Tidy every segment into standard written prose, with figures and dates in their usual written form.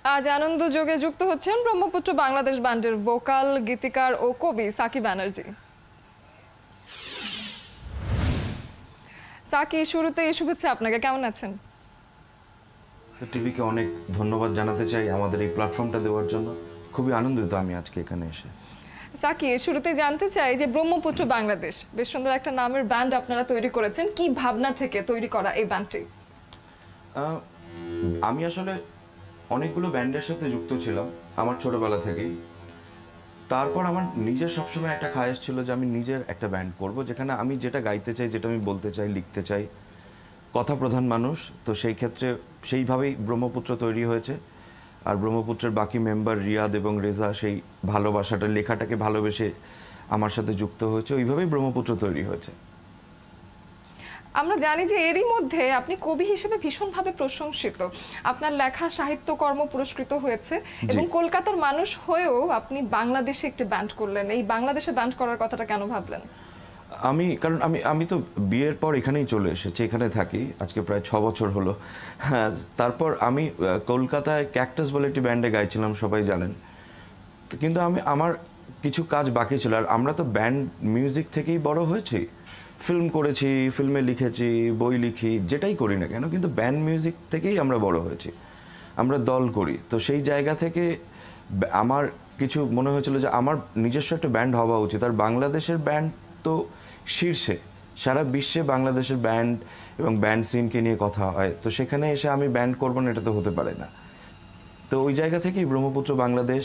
আজ আনন্দ যোগে যুক্ত হচ্ছেন ব্রহ্মপুত্র বাংলাদেশ ব্যান্ডের ভোকাল গীতিকার ও কবি সাকি ব্যানার্জি। সাকি, শুরুতে শুভেচ্ছা আপনাকে, কেমন আছেন? টিভিকে অনেক ধন্যবাদ জানাতে চাই আমাদের এই প্ল্যাটফর্মটা দেওয়ার জন্য। খুবই আনন্দিত আমি আজকে এখানে এসে। সাকি, শুরুতে জানতে চাই যে ব্রহ্মপুত্র বাংলাদেশ বেশ সুন্দর একটা নামের ব্যান্ড আপনারা তৈরি করেছেন, কি ভাবনা থেকে তৈরি করা এই ব্যান্ডটি? আমি আসলে অনেকগুলো ব্যান্ডের সাথে যুক্ত ছিলাম আমার ছোটবেলা থেকেই। তারপর আমার নিজের সবসময় একটা খায়েশ ছিল যে আমি নিজের একটা ব্যান্ড করব, যেখানে আমি যেটা গাইতে চাই, যেটা আমি বলতে চাই, লিখতে চাই, কথা প্রধান মানুষ। তো সেই ক্ষেত্রে সেইভাবেই ব্রহ্মপুত্র তৈরি হয়েছে। আর ব্রহ্মপুত্রের বাকি মেম্বার রিয়াদ এবং রেজা সেই ভালোবাসাটা, লেখাটাকে ভালোবেসে আমার সাথে যুক্ত হয়েছে, ওইভাবেই ব্রহ্মপুত্র তৈরি হয়েছে। আমরা জানি যে এরই মধ্যে আপনি কবি হিসেবে ভীষণভাবে প্রশংসিত, আপনার লেখা সাহিত্যকর্ম পুরস্কৃত হয়েছে এবং কলকাতার মানুষ হয়েও আপনি বাংলাদেশে একটি ব্যান্ড করলেন। এই বাংলাদেশে ব্যান্ড করার কথাটা কেন ভাবলেন? কারণ আমি তো বিয়ের পর এখানেই চলে এসেছি, এখানে থাকি আজকে প্রায় 6 বছর হলো। তারপর আমি কলকাতায় ক্যাকটাস বলে একটি ব্যান্ডে গাইছিলাম, সবাই জানেন। কিন্তু আমার কিছু কাজ বাকি ছিল। আর আমরা তো ব্যান্ড মিউজিক থেকেই বড় হয়েছি, ফিল্ম করেছি, ফিল্মে লিখেছি, বই লিখি, যেটাই করি না কেন, কিন্তু ব্যান্ড মিউজিক থেকেই আমরা বড় হয়েছি, আমরা দল করি। তো সেই জায়গা থেকে আমার কিছু মনে হয়েছিল যে আমার নিজস্ব একটা ব্যান্ড হওয়া উচিত। আর বাংলাদেশের ব্যান্ড তো শীর্ষে, সারা বিশ্বে বাংলাদেশের ব্যান্ড এবং ব্যান্ড সিনকে নিয়ে কথা হয়। তো সেখানে এসে আমি ব্যান্ড করবো না, এটা তো হতে পারে না। তো ওই জায়গা থেকেই ব্রহ্মপুত্র বাংলাদেশ,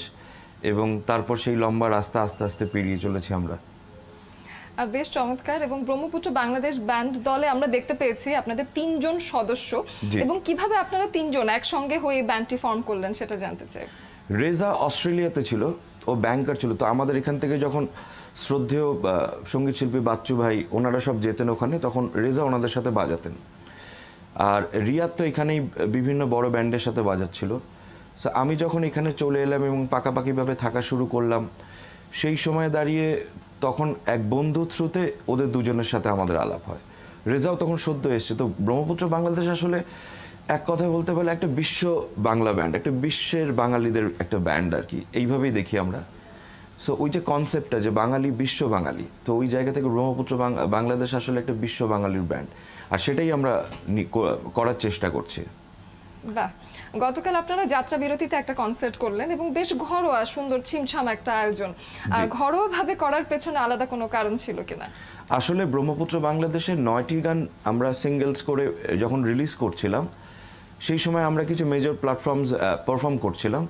এবং তারপর সেই লম্বা রাস্তা আস্তে আস্তে পেরিয়ে চলেছি আমরা। বেশ চমৎকার। এবং ব্রহ্মপুত্র বাংলাদেশ ব্যান্ড দলে আমরা দেখতে পেয়েছি আপনাদের 3 জন সদস্য, এবং কিভাবে আপনারা 3 জন একসঙ্গে হয়ে ব্যান্ডটি ফর্ম করলেন সেটা জানতে চাই। রেজা অস্ট্রেলিয়াতে ছিল, ও ব্যাংকার ছিল। তো আমাদের এখান থেকে যখন শ্রদ্ধেয় সঙ্গীত শিল্পী বাচ্চু ভাই ওনারা সব যেতেন ওখানে, তখন রেজা ওনাদের সাথে বাজাতেন। আর রিয়াদ তো এখানেই বিভিন্ন বড় ব্যান্ডের সাথে বাজাচ্ছিল। সো আমি যখন এখানে চলে এলাম এবং পাকাপাকিভাবে থাকা শুরু করলাম, সেই সময় দাঁড়িয়ে তখন এক বন্ধু থ্রুতে ওদের দুজনের সাথে আমাদের আলাপ হয়। রেজাও তখন সদ্য এসছে। তো ব্রহ্মপুত্র বাংলাদেশ আসলে এক কথায় বলতে পারলে একটা বিশ্ব বাংলা ব্যান্ড, একটা বিশ্বের বাঙালিদের একটা ব্যান্ড আর কি, এইভাবেই দেখি আমরা। সো ওই যে কনসেপ্টটা যে বাঙালি বিশ্ব বাঙালি, তো ওই জায়গা থেকে ব্রহ্মপুত্র বাংলাদেশ আসলে একটা বিশ্ব বাঙালির ব্যান্ড, আর সেটাই আমরা করার চেষ্টা করছি। বাহ, গতকাল আপনারা যাত্রা বিরতিতে একটা কনসার্ট করলেন এবং বেশ ঘরোয়া সুন্দর ছিমছাম একটা আয়োজন। ঘরোয়া ভাবে করার পেছনে আলাদা কোনো কারণ ছিল কিনা? আসলে ব্রহ্মপুত্র বাংলাদেশের 9টি গান আমরা সিঙ্গেলস করে যখন রিলিজ করছিলাম, সেই সময় আমরা কিছু মেজর প্ল্যাটফর্মস পারফর্ম করছিলাম।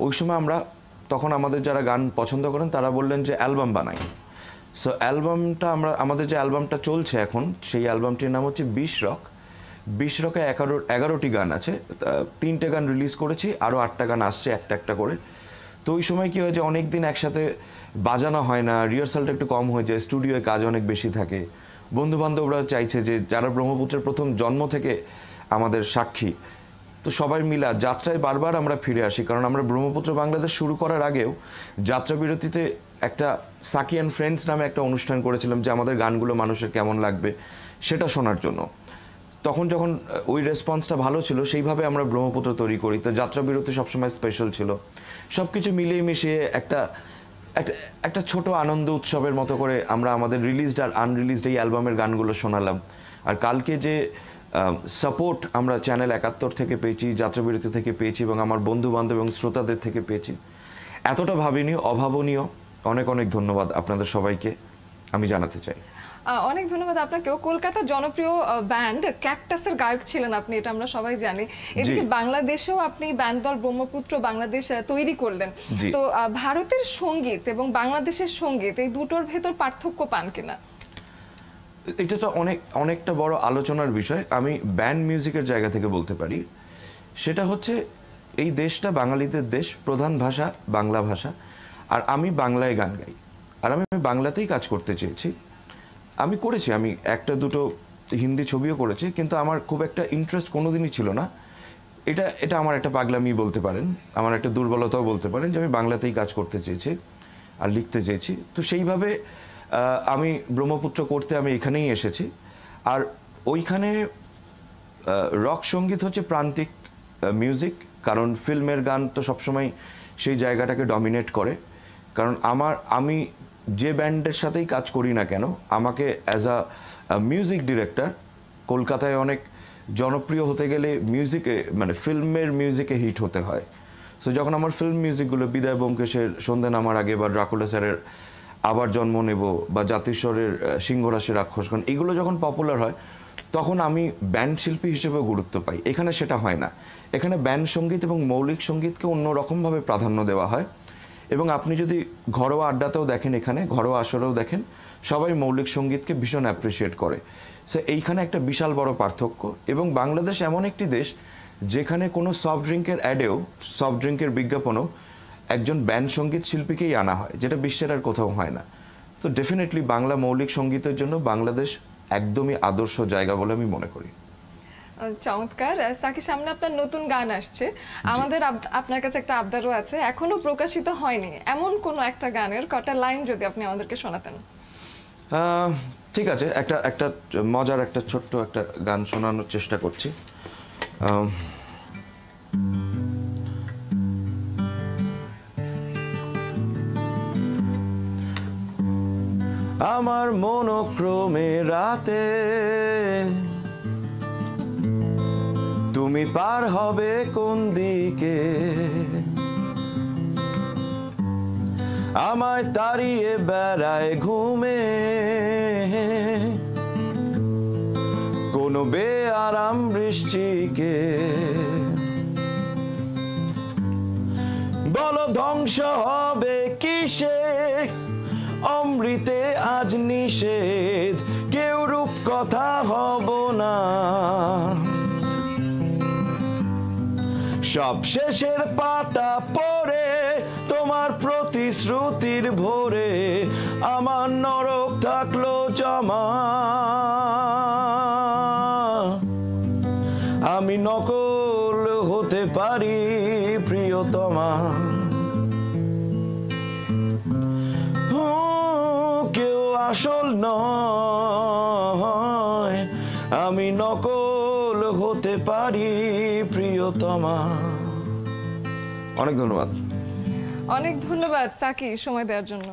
ওই সময় তখন আমাদের যারা গান পছন্দ করেন তারা বললেন যে অ্যালবাম বানাই। সো অ্যালবামটা আমাদের যে অ্যালবামটা চলছে এখন, সেই অ্যালবামটির নাম হচ্ছে 20 রক। 20 রকে 11টি গান আছে। 3টে গান রিলিজ করেছি, আরও 8টা গান আসছে একটা একটা করে। তো ওই সময় কী হয় যে অনেক দিন একসাথে বাজানো হয় না, রিহার্সালটা একটু কম হয়ে যায়, স্টুডিওয়ে কাজ অনেক বেশি থাকে। বন্ধুবান্ধবরা চাইছে যে যারা ব্রহ্মপুত্রের প্রথম জন্ম থেকে আমাদের সাক্ষী, তো সবাই মিলা যাত্রায় বারবার আমরা ফিরে আসি। কারণ আমরা ব্রহ্মপুত্র বাংলাদেশ শুরু করার আগেও যাত্রা বিরতিতে একটা সাকি অ্যান্ড ফ্রেন্ডস নামে একটা অনুষ্ঠান করেছিলাম, যে আমাদের গানগুলো মানুষের কেমন লাগবে সেটা শোনার জন্য। তখন যখন ওই রেসপন্সটা ভালো ছিল, সেইভাবে আমরা ব্রহ্মপুত্র তৈরি করি। তো যাত্রা বিরতি সবসময় স্পেশাল ছিল। সব কিছু মিলিয়ে মিশিয়ে একটা ছোট আনন্দ উৎসবের মতো করে আমরা আমাদের রিলিজড আর আনরিলিজড এই অ্যালবামের গানগুলো শোনালাম। আর কালকে যে সাপোর্ট আমরা চ্যানেল 71 থেকে পেয়েছি, যাত্রাবিরতি থেকে পেয়েছি, এবং আমার বন্ধু বান্ধব এবং শ্রোতাদের থেকে পেয়েছি, এতটা ভাবিনি, অভাবনীয়। অনেক অনেক ধন্যবাদ আপনাদের সবাইকে আমি জানাতে চাই। অনেক ধন্যবাদ আপনাকেও। কলকাতার জনপ্রিয় ব্যান্ড ক্যাকটাসের গায়ক ছিলেন আপনি, এটা আমরা সবাই জানি। এদিকে বাংলাদেশেও আপনি ব্যান্ড দল ব্রহ্মপুত্র বাংলাদেশ তৈরি করলেন। তো ভারতের সঙ্গীত এবং বাংলাদেশের সঙ্গীত, এই দুটোর ভেতর পার্থক্য পান কিনা? এটা তো অনেকটা বড় আলোচনার বিষয়। আমি ব্যান্ড মিউজিকের জায়গা থেকে বলতে পারি, সেটা হচ্ছে এই দেশটা বাঙালিদের দেশ, প্রধান ভাষা বাংলা ভাষা, আর আমি বাংলায় গান গাই, আর আমি বাংলাতেই কাজ করতে চেয়েছি। আমি করেছি, আমি একটা দুটো হিন্দি ছবিও করেছি, কিন্তু আমার খুব একটা ইন্টারেস্ট কোনোদিনই ছিল না। এটা আমার একটা পাগলামি বলতে পারেন, আমার একটা দুর্বলতাও বলতে পারেন, যে আমি বাংলাতেই কাজ করতে চেয়েছি আর লিখতে চেয়েছি। তো সেইভাবে আমি ব্রহ্মপুত্র করতে আমি এখানেই এসেছি। আর ওইখানে রক সঙ্গীত হচ্ছে প্রান্তিক মিউজিক, কারণ ফিল্মের গান তো সবসময় সেই জায়গাটাকে ডমিনেট করে। কারণ আমি যে ব্যান্ডের সাথেই কাজ করি না কেন, আমাকে অ্যাজ আ মিউজিক ডিরেক্টর কলকাতায় অনেক জনপ্রিয় হতে গেলে মিউজিকে মানে ফিল্মের মিউজিকে হিট হতে হয়। সো যখন আমার ফিল্ম মিউজিকগুলো বিদায় ব্যোমকেশের সন্ধ্যা নামার আগে বা ড্রাকুলা স্যারের আবার জন্ম নেব বা জাতিস্বরের সিংহরাশি রাক্ষসগণ এগুলো যখন পপুলার হয়, তখন আমি ব্যান্ড শিল্পী হিসেবেও গুরুত্ব পাই। এখানে সেটা হয় না। এখানে ব্যান্ড সঙ্গীত এবং মৌলিক সঙ্গীতকে অন্যরকমভাবে প্রাধান্য দেওয়া হয়। এবং আপনি যদি ঘরোয়া আড্ডাতেও দেখেন, এখানে ঘরোয়া আসরেও দেখেন, সবাই মৌলিক সঙ্গীতকে ভীষণ অ্যাপ্রিসিয়েট করে। সো এইখানে একটা বিশাল বড় পার্থক্য। এবং বাংলাদেশ এমন একটি দেশ যেখানে কোনো সফট ড্রিঙ্কের অ্যাডেও, সফট ড্রিঙ্কের বিজ্ঞাপনেও একজন ব্যান্ড সঙ্গীত শিল্পীকেই আনা হয়, যেটা বিশ্বের আর কোথাও হয় না। তো ডেফিনেটলি বাংলা মৌলিক সঙ্গীতের জন্য বাংলাদেশ একদমই আদর্শ জায়গা বলে আমি মনে করি। চমৎকার। সাকি, সামনে আপনার নতুন গান আসছে, আমাদের আপনার কাছে একটা আবদারও আছে, এখনো প্রকাশিত হয়নি এমন কোন একটা গানের কটা লাইন যদি আপনি আমাদেরকে শোনাতেন। ঠিক আছে, একটা মজার একটা ছোট্ট একটা গান শোনানোর চেষ্টা করছি। আমার মনোক্রমে রাতে তুমি পার হবে কোন দিকে, আমায় তাড়িয়ে বেড়ায় ঘুমে কোনো বেআরাম বৃষ্টিকে, বলো ধ্বংস হবে কিসে, অমৃতে আজ নিষেধ, কেউ রূপ কথা হব না, সব শেষের পাতা পড়ে তোমার প্রতিশ্রুতির ভোরে আমার নরক থাকলো জমা, আমি নকল হতে পারি প্রিয়তমা, কেউ আসল নয়, আমি নকল হতে পারি প্রিয়তমা। অনেক ধন্যবাদ। অনেক ধন্যবাদ সাকি সময় দেওয়ার জন্য।